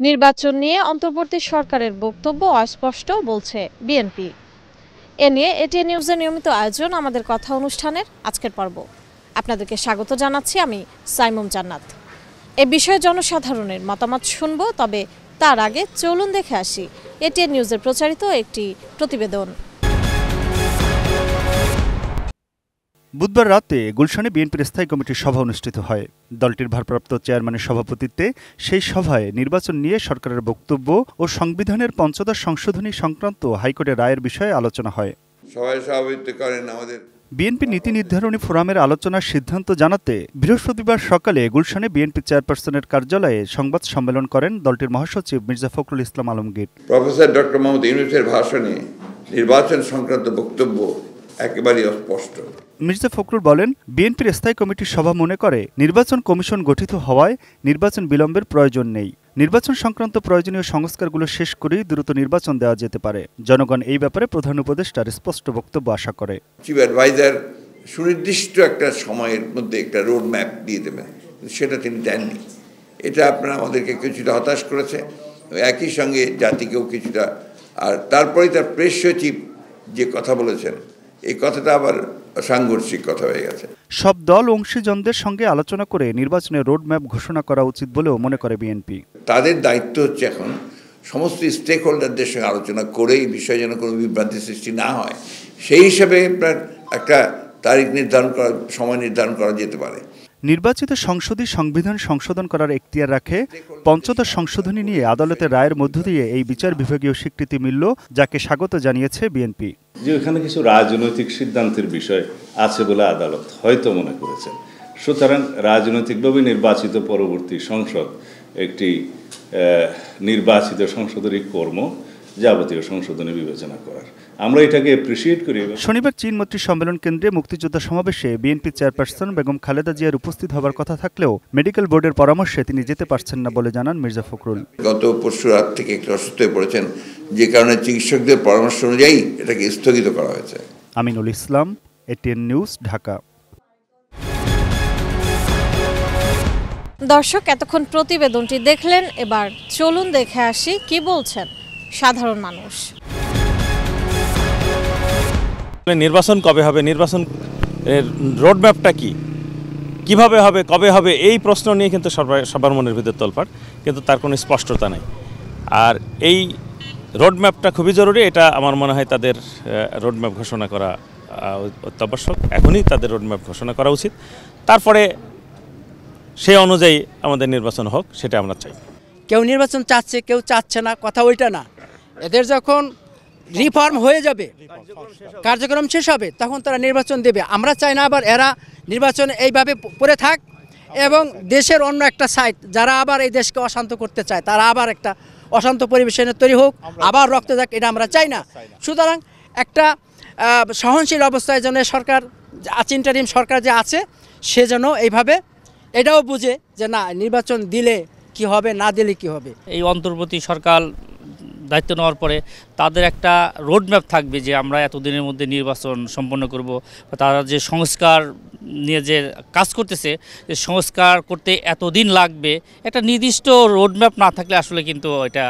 নির্বাচন নিয়ে অন্তর্বর্তী সরকারের বক্তব্য অস্পষ্ট বলছে বিএনপি। এ নিয়ে এটিএন নিউজের নিয়মিত আয়োজন আমাদের কথা অনুষ্ঠানের আজকের পর্ব। আপনাদেরকে স্বাগত জানাচ্ছি আমি সাইমুম জান্নাত। এ বিষয়ে জনসাধারণের মতামত শুনব, তবে তার আগে চলুন দেখে আসি এটিএন নিউজের প্রচারিত একটি প্রতিবেদন। বুধবার রাতে গুলশানে বিএনপির স্থায়ী কমিটির সভা অনুষ্ঠিত হয়। দলটির ভারপ্রাপ্ত চেয়ারম্যানের সভাপতিত্বে সেই সভায় নির্বাচন নিয়ে সরকারের বক্তব্য ও সংবিধানের পঞ্চদশ সংশোধনী সংক্রান্ত হাইকোর্টের রায়ের বিষয়ে আলোচনা হয়। বিএনপি নীতি নির্ধারণী ফোরামের আলোচনার সিদ্ধান্ত জানাতে বৃহস্পতিবার সকালে গুলশানে বিএনপি চেয়ারপারসনের কার্যালয়ে সংবাদ সম্মেলন করেন দলটির মহাসচিব মির্জা ফখরুল ইসলাম আলমগীর। প্রফেসর ডক্টর মোহাম্মদ ইউনূসের ভাষণে নির্বাচন সংক্রান্ত বক্তব্য একেবারেই অস্পষ্ট। মির্জা ফখরুল বলেন, বিএনপির স্থায়ী কমিটির সভা মনে করে নির্বাচন কমিশন গঠিত হওয়ায় নির্বাচন বিলম্বের প্রয়োজন নেই। নির্বাচন সংক্রান্ত প্রয়োজনীয় সংস্কারগুলো শেষ করেই দ্রুত নির্বাচন দেওয়া যেতে পারে। জনগণ এই ব্যাপারে প্রধান উপদেষ্টার স্পষ্ট বক্তব্য আশা করে। চিফ অ্যাডভাইজার সুনির্দিষ্ট একটা সময়ের মধ্যে একটা রোড ম্যাপ দিয়ে দেবেন, সেটা তিনি দেননি। এটা আপনারা আমাদেরকে কিছুটা হতাশ করেছে, একই সঙ্গে জাতিকেও কিছুটা। আর তারপরেই তার প্রেস সচিব যে কথা বলেছেন, এই কথাটা আবার সাংঘর্ষিক কথা হয়ে গেছে। সব দল অংশীজনদের সঙ্গে আলোচনা করে নির্বাচনের রোডম্যাপ ঘোষণা করা উচিত বলেও মনে করে বিএনপি। তাদের দায়িত্ব হচ্ছে এখন সমস্ত স্টেক হোল্ডারদের সঙ্গে আলোচনা করে এই বিষয়ে যেন কোনো বিভ্রান্তি সৃষ্টি না হয়, সেই হিসাবে একটা তারিখ নির্ধারণ করা, সময় নির্ধারণ করা যেতে পারে। নির্বাচিত সংসদই সংবিধান সংশোধন করার এখতিয়ার রাখে। পঞ্চদশ সংশোধনী নিয়ে আদালতের রায়ের মধ্য দিয়ে এই বিচার বিভাগীয় স্বীকৃতি মিলল, যাকে স্বাগত জানিয়েছে বিএনপি। যে ওখানে কিছু রাজনৈতিক সিদ্ধান্তের বিষয় আছে বলে আদালত হয়তো মনে করেছেন, সুতরাং রাজনৈতিকভাবে নির্বাচিত পরবর্তী সংসদ একটি নির্বাচিত সংসদেরই কর্ম যাবতীয় সংশোধনী বিবেচনা করার, আমরা এটাকে অ্যাপ্রিসিয়েট করি। শনিবার চীন মৈত্রী সম্মেলন কেন্দ্রে মুক্তিযোদ্ধা সমাবেশে বিএনপি চেয়ারপারসন বেগম খালেদা জিয়ার উপস্থিত হবার কথা থাকলেও মেডিকেল বোর্ডের পরামর্শে তিনি যেতে পারছেন না বলে জানান মির্জা ফখরুল। গত পরশু রাত থেকে একটু অসুস্থ হয়ে পড়েছেন, যে কারণে চিকিৎসকদের পরামর্শ অনুযায়ী এটাকে স্থগিত করা হয়েছে। Aminul Islam, ATN news, Dhaka. দর্শক, এতক্ষণ প্রতিবেদনটি দেখলেন, এবার চলুন দেখে আসি কি বলছেন সাধারণ মানুষ। নির্বাচন কবে হবে, নির্বাচন রোডম্যাপটা কি, কিভাবে হবে, কবে হবে, এই প্রশ্ন নিয়ে কিন্তু সবার মনের ভিতর তোলপাড়, কিন্তু তার কোনো স্পষ্টতা নেই। আর এই রোডম্যাপটা খুবই জরুরি, এটা আমার মনে হয় তাদের রোডম্যাপ ঘোষণা করা অত্যাবশ্যক। এখনই তাদের রোডম্যাপ ঘোষণা করা উচিত, তারপরে সেই অনুযায়ী আমাদের নির্বাচন হোক, সেটা আমরা চাই। কেউ নির্বাচন চাচ্ছে, কেউ চাচ্ছে না, কথা ওইটা না। এদের যখন রিফর্ম হয়ে যাবে, কার্যক্রম শেষ হবে, তখন তারা নির্বাচন দেবে। আমরা চাই না আবার এরা নির্বাচন এইভাবে পড়ে থাক এবং দেশের অন্য একটা সাইড যারা আবার এই দেশকে অশান্ত করতে চায়, তারা আবার একটা অশান্ত পরিবেশের তৈরি হোক, আবার রক্ত যাক, এটা আমরা চাই না। সুতরাং একটা সহনশীল অবস্থায় যেন সরকার ইন্টারিম সরকার যে আছে, সে যেন এইভাবে এটাও বুঝে যে না, নির্বাচন দিলে কি হবে, না দিলে কি হবে। এই অন্তর্বর্তী সরকার দায়িত্ব নেওয়ার পরে তাদের একটা রোডম্যাপ থাকবে যে আমরা এতদিনের মধ্যে নির্বাচন সম্পন্ন করব। তারা যে সংস্কার নিয়ে যে কাজ করতেছে, যে সংস্কার করতে এতদিন লাগবে, একটা নির্দিষ্ট রোডম্যাপ না থাকলে আসলে কিন্তু এটা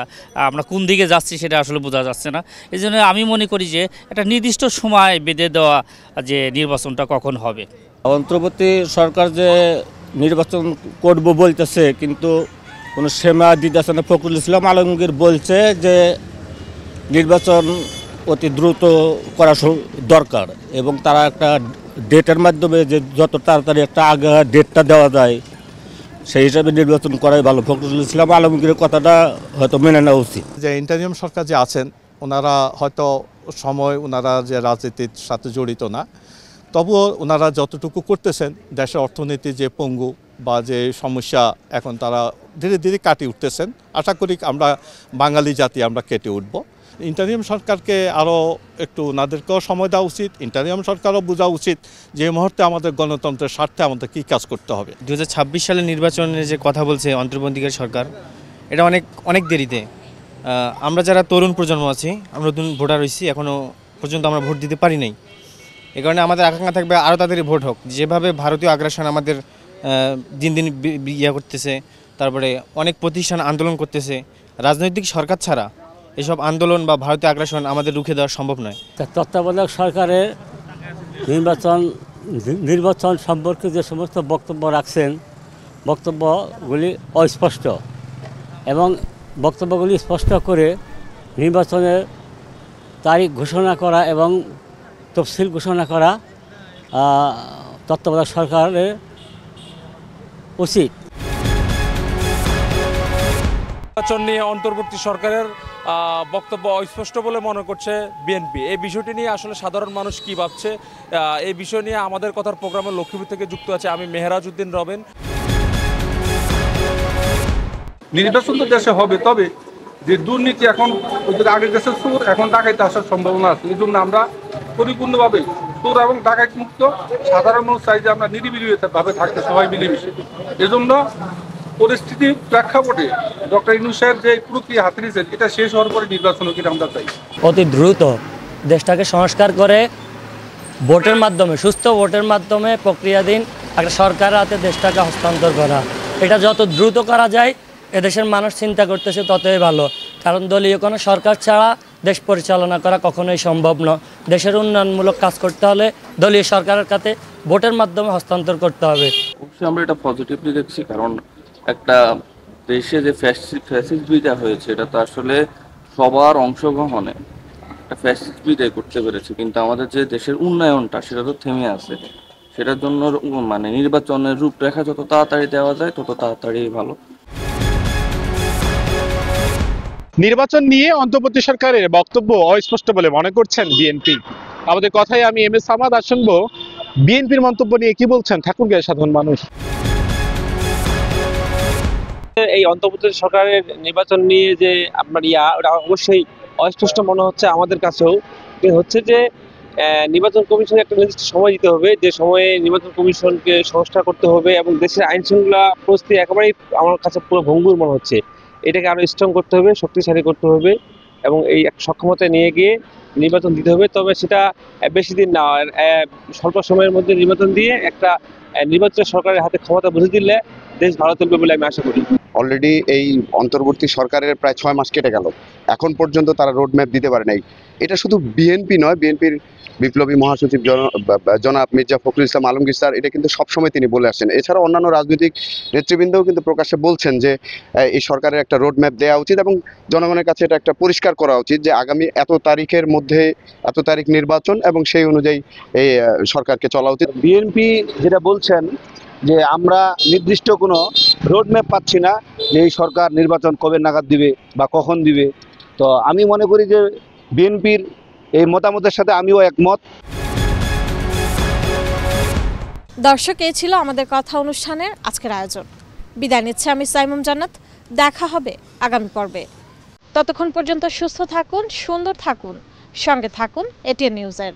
আমরা কোন দিকে যাচ্ছি সেটা আসলে বোঝা যাচ্ছে না। এই জন্য আমি মনে করি যে একটা নির্দিষ্ট সময় বেঁধে দেওয়া যে নির্বাচনটা কখন হবে। অন্তর্বর্তী সরকার যে নির্বাচন করব বলতেছে, কিন্তু কোনো সেমা দিতেছে না। ফখরুল ইসলাম আলমগীর বলছে যে নির্বাচন অতি দ্রুত করা দরকার এবং তারা একটা ডেটের মাধ্যমে যে যত তাড়াতাড়ি একটা আগে ডেটটা দেওয়া যায় সেই হিসাবে নির্বাচন করাই ভালো। ফখরুল ইসলাম আলমগীরের কথাটা হয়তো মেনে নেওয়া উচিত। যে ইন্টারিম সরকার যে আছেন, ওনারা হয়তো ওনারা যে রাজনীতির সাথে জড়িত না, তবুও ওনারা যতটুকু করতেছেন দেশের অর্থনীতি যে পঙ্গু বা যে সমস্যা এখন তারা ধীরে ধীরে কাটিয়ে উঠতেছেন। আশা করি আমরা বাঙালি জাতি আমরা কেটে উঠব। ইন্টারিম সরকারকে আরও একটু ওনাদেরকেও সময় দেওয়া উচিত। ইন্টারিম সরকারও বোঝা উচিত যে মুহূর্তে আমাদের গণতন্ত্রের স্বার্থে আমাদের কী কাজ করতে হবে। 2026 সালের নির্বাচনের যে কথা বলছে অন্তর্বর্তীকালীন সরকার, এটা অনেক দেরিতে। আমরা যারা তরুণ প্রজন্ম আছি, আমরা নতুন ভোটার হয়েছি, এখনও পর্যন্ত আমরা ভোট দিতে পারি নাই। এই কারণে আমাদের আকাঙ্ক্ষা থাকবে আরও তাড়াতাড়ি ভোট হোক। যেভাবে ভারতীয় আগ্রাসন আমাদের দিন দিন করতেছে, তারপরে অনেক প্রতিষ্ঠান আন্দোলন করতেছে। রাজনৈতিক সরকার ছাড়া এসব আন্দোলন বা ভারতীয় আগ্রাসন আমাদের রুখে দেওয়া সম্ভব নয়। তত্ত্বাবধায়ক সরকারের নির্বাচন সম্পর্কে যে সমস্ত বক্তব্য রাখছেন, বক্তব্যগুলি অস্পষ্ট এবং বক্তব্যগুলি স্পষ্ট করে নির্বাচনের তারিখ ঘোষণা করা এবং তফসিল ঘোষণা করা তত্ত্বাবধায়ক সরকারের উচিত। নির্বাচন নিয়ে অন্তর্বর্তী সরকারের বক্তব্য অস্পষ্ট বলে মনে করছে বিএনপি। এই বিষয়টি নিয়ে আসলে সাধারণ মানুষ কি ভাবছে, এই বিষয় নিয়ে আমাদের কথার প্রোগ্রামে লক্ষ্মীপুর থেকে যুক্ত আছে আমি মেহরাজ উদ্দিন রবেন। নির্বাচন তো দেশে হবে, তবে যে দুর্নীতি এখন আগের দেশে চোর এখন ডাকাইতে আসার সম্ভাবনা আছে। এই জন্য আমরা পরিপূর্ণভাবে চোর এবং ডাকাইত মুক্ত সাধারণ মানুষ চাই যে আমরা নিরিবিলিভাবে থাকতে সবাই মিলেমিশে। এজন্য পরিস্থিতির প্রেক্ষাপটে ডক্টর ইউনূস সাহেব যে প্রক্রিয়া হাতে নিয়েছেন এটা শেষ হওয়ার পরে নির্বাচন হোক আমরা চাই। অতি দ্রুত দেশটাকে সংস্কার করে ভোটের মাধ্যমে, সুস্থ ভোটের মাধ্যমে প্রক্রিয়াধীন একটা সরকারের হাতে দেশটাকে হস্তান্তর করা, এটা যত দ্রুত করা যায় এদেশের মানুষ চিন্তা করতেছে ততই ভালো। কারণ দলীয় কোনো সরকার ছাড়া দেশ পরিচালনা করা কখনোই সম্ভব নয়। দেশের উন্নয়নমূলক কাজ করতে হলে দলীয় সরকারের কাছে ভোটের মাধ্যমে হস্তান্তর করতে হবে। অবশ্যই আমরা এটা পজিটিভলি দেখছি, কারণ একটা দেশে যে ফ্যাসিস্ট বিদায় হয়েছে এটা তো আসলে সবার অংশগ্রহণে একটা ফ্যাসিস্ট বিদায় করতে পেরেছে, কিন্তু আমাদের যে দেশের উন্নয়নটা সেটা তো থেমে আছে। সেটার জন্য মানে নির্বাচনের রূপরেখা যত তাড়াতাড়ি দেওয়া যায় তত তাড়াতাড়ি ভালো। নির্বাচন নিয়ে অন্তর্বর্তী সরকারের বক্তব্য অস্পষ্ট বলে মনে করছেন বিএনপি। আমাদের কথায় আমি এম এস সামাদ আর শুনবো বিএনপির মন্তব্য নিয়ে কি বলছেন ঠাকুরগাঁওয়ের সাধারণ মানুষ। এই অন্তর্বর্তী সরকারের নির্বাচন নিয়ে যে আপনার ওটা অবশ্যই অস্পষ্ট মনে হচ্ছে আমাদের কাছেও। হচ্ছে যে নির্বাচন কমিশনে একটা নির্দিষ্ট সময় দিতে হবে, যে সময়ে নির্বাচন কমিশনকে সংস্কার করতে হবে এবং দেশের আইন শৃঙ্খলা পরিস্থিতি একেবারেই আমার কাছে পুরো ভঙ্গুর মনে হচ্ছে। এটাকে আরো স্ট্রং করতে হবে, শক্তিশালী করতে হবে এবং এই সক্ষমতায় নিয়ে গিয়ে নির্বাচন দিতে হবে। তবে সেটা বেশি দিন না, স্বল্প সময়ের মধ্যে নির্বাচন দিয়ে একটা নির্বাচন সরকারের হাতে ক্ষমতা বুঝে দিলে দেশ ভালো চলবে বলে আমি আশা করি। অলরেডি এই অন্তর্বর্তী সরকারের প্রায় 6 মাস কেটে গেল, এখন পর্যন্ত তারা রোডম্যাপ দিতে পারে নাই। এটা শুধু বিএনপি নয়, বিএনপির বিপ্লবী মহাসচিব জনাব মির্জা ফখরুল ইসলাম আলমগীর স্যার এটা কিন্তু সবসময় তিনি বলে আসছেন। এছাড়া অন্যান্য রাজনৈতিক নেতৃবৃন্দও কিন্তু প্রকাশ্যে বলছেন যে এই সরকারের একটা রোডম্যাপ দেওয়া উচিত এবং জনগণের কাছে এটা একটা পরিষ্কার করা উচিত যে আগামী এত তারিখের মধ্যে এত তারিখ নির্বাচন এবং সেই অনুযায়ী এই সরকারকে চলা উচিত। বিএনপি যেটা বলছেন যে আমরা নির্দিষ্ট কোনো রোডম্যাপ পাচ্ছি না যে এই সরকার নির্বাচন কবে নাগাদ দিবে বা কখন দিবে, তো আমি মনে করি যে বিএনপির এই মতামতের সাথে আমিও একমত। দর্শক, এই ছিল আমাদের কথা অনুষ্ঠানের আজকের আয়োজন। বিদায় নিচ্ছে আমি সাইমুম জান্নাত। দেখা হবে আগামী পর্বে। ততক্ষণ পর্যন্ত সুস্থ থাকুন, সুন্দর থাকুন, সঙ্গে থাকুন এটিএন নিউজের।